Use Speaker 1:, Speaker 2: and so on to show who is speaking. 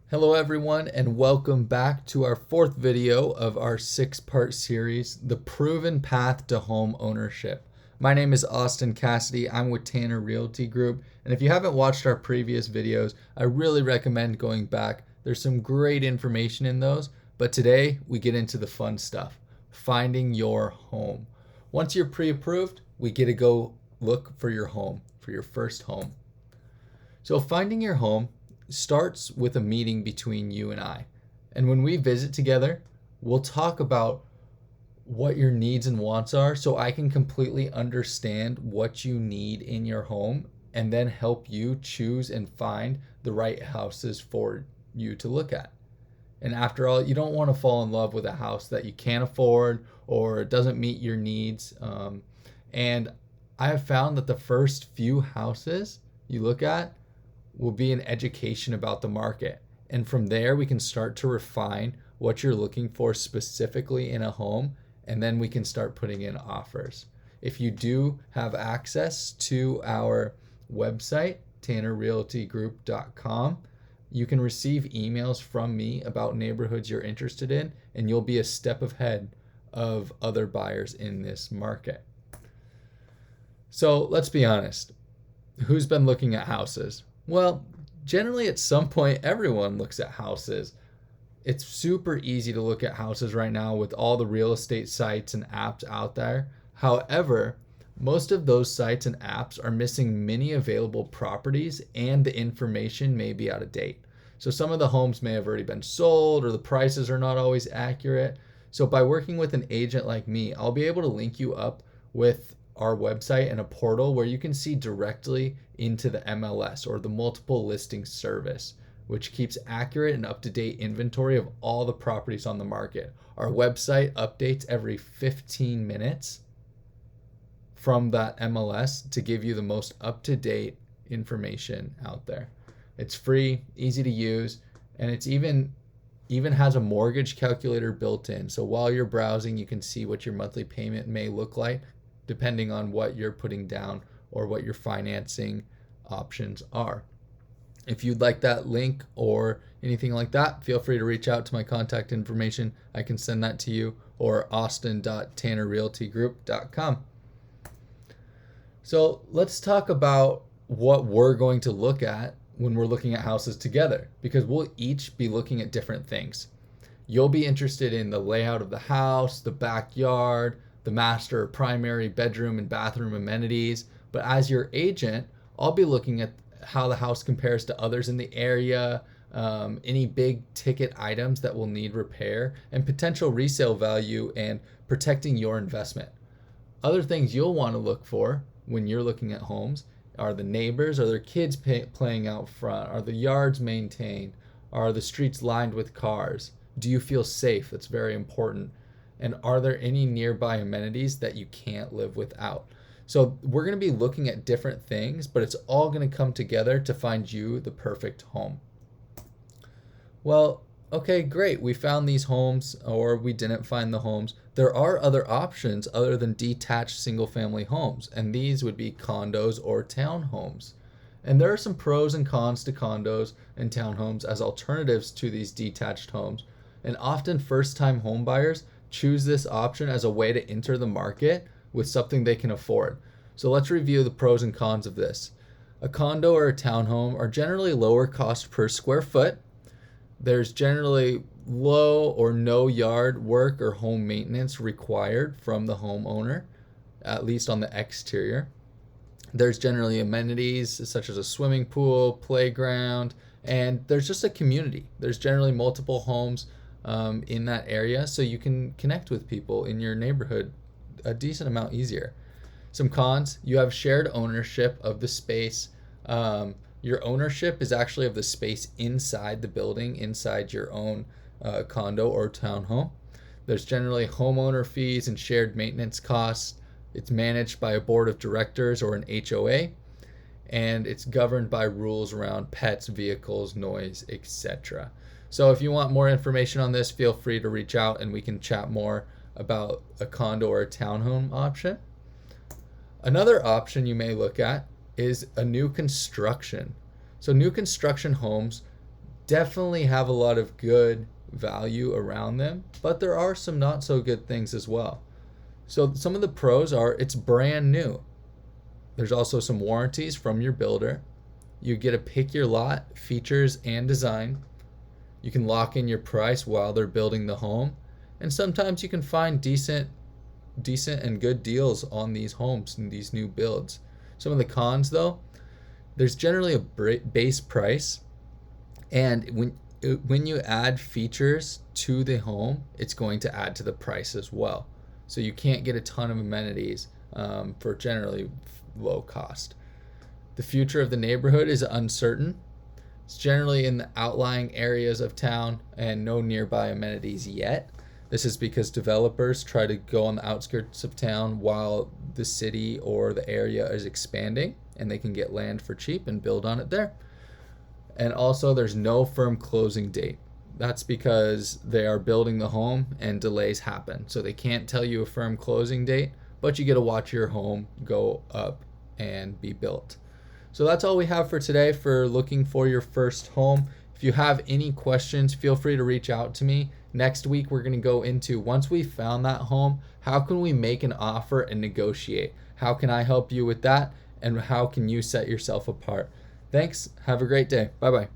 Speaker 1: Hello everyone, and welcome back to our fourth video of our six-part series, The Proven Path to Home Ownership. My name is Austin Cassity. I'm with Tanner Realty Group, and if you haven't watched our previous videos, I really recommend going back. There's some great information in those, but today we get into the fun stuff, finding your home. Once you're pre-approved, we get to go look for your home, for your first home. So finding your home starts with a meeting between you and I. And when we visit together, we'll talk about what your needs and wants are so I can completely understand what you need in your home and then help you choose and find the right houses for you to look at. And after all, you don't want to fall in love with a house that you can't afford or doesn't meet your needs. And I have found that the first few houses you look at will be an education about the market. And from there, we can start to refine what you're looking for specifically in a home, and then we can start putting in offers. If you do have access to our website, tannerrealtygroup.com, you can receive emails from me about neighborhoods you're interested in, and you'll be a step ahead of other buyers in this market. So let's be honest. Who's been looking at houses? Well, generally at some point, everyone looks at houses. It's super easy to look at houses right now with all the real estate sites and apps out there. However, most of those sites and apps are missing many available properties and the information may be out of date. So some of the homes may have already been sold or the prices are not always accurate. So by working with an agent like me, I'll be able to link you up with our website and a portal where you can see directly into the MLS or the multiple listing service, which keeps accurate and up-to-date inventory of all the properties on the market. Our website updates every 15 minutes from that MLS to give you the most up-to-date information out there. It's free, easy to use, and it's even has a mortgage calculator built in. So while you're browsing, you can see what your monthly payment may look like depending on what you're putting down or what your financing options are. If you'd like that link or anything like that, feel free to reach out to my contact information. I can send that to you, or austin.tannerrealtygroup.com. So let's talk about what we're going to look at when we're looking at houses together, because we'll each be looking at different things. You'll be interested in the layout of the house, the backyard, the master or primary bedroom and bathroom amenities. But as your agent, I'll be looking at how the house compares to others in the area, any big ticket items that will need repair, and potential resale value and protecting your investment. Other things you'll want to look for when you're looking at homes are the neighbors. Are there kids playing out front? Are the yards maintained? Are the streets lined with cars? Do you feel safe? That's very important. And are there any nearby amenities that you can't live without? So we're going to be looking at different things, but it's all going to come together to find you the perfect home. Well, okay, great. We found these homes, or we didn't find the homes. There are other options other than detached single-family homes, and these would be condos or townhomes. And there are some pros and cons to condos and townhomes as alternatives to these detached homes. And often first-time home buyers choose this option as a way to enter the market with something they can afford. So let's review the pros and cons of this. A condo or a townhome are generally lower cost per square foot. There's generally low or no yard work or home maintenance required from the homeowner, at least on the exterior. There's generally amenities such as a swimming pool, playground, and there's just a community. There's generally multiple homes in that area, so you can connect with people in your neighborhood a decent amount easier. Some cons: you have shared ownership of the space. Your ownership is actually of the space inside the building, inside your own condo or townhome. There's generally homeowner fees and shared maintenance costs. It's managed by a board of directors or an HOA, and it's governed by rules around pets, vehicles, noise, etc. So if you want more information on this, feel free to reach out and we can chat more about a condo or a townhome option. Another option you may look at is a new construction. So new construction homes definitely have a lot of good value around them, but there are some not so good things as well. So some of the pros are it's brand new. There's also some warranties from your builder. You get to pick your lot, features, and design. You can lock in your price while they're building the home. And sometimes you can find decent and good deals on these homes and these new builds. Some of the cons though, there's generally a base price, and when you add features to the home, it's going to add to the price as well. So you can't get a ton of amenities for generally low cost. The future of the neighborhood is uncertain. It's generally in the outlying areas of town and no nearby amenities yet. This is because developers try to go on the outskirts of town while the city or the area is expanding, and they can get land for cheap and build on it there. And also, there's no firm closing date. That's because they are building the home and delays happen. So they can't tell you a firm closing date, but you get to watch your home go up and be built. So that's all we have for today for looking for your first home. If you have any questions, feel free to reach out to me. Next week, we're going to go into, once we found that home, how can we make an offer and negotiate? How can I help you with that? And how can you set yourself apart? Thanks. Have a great day. Bye-bye.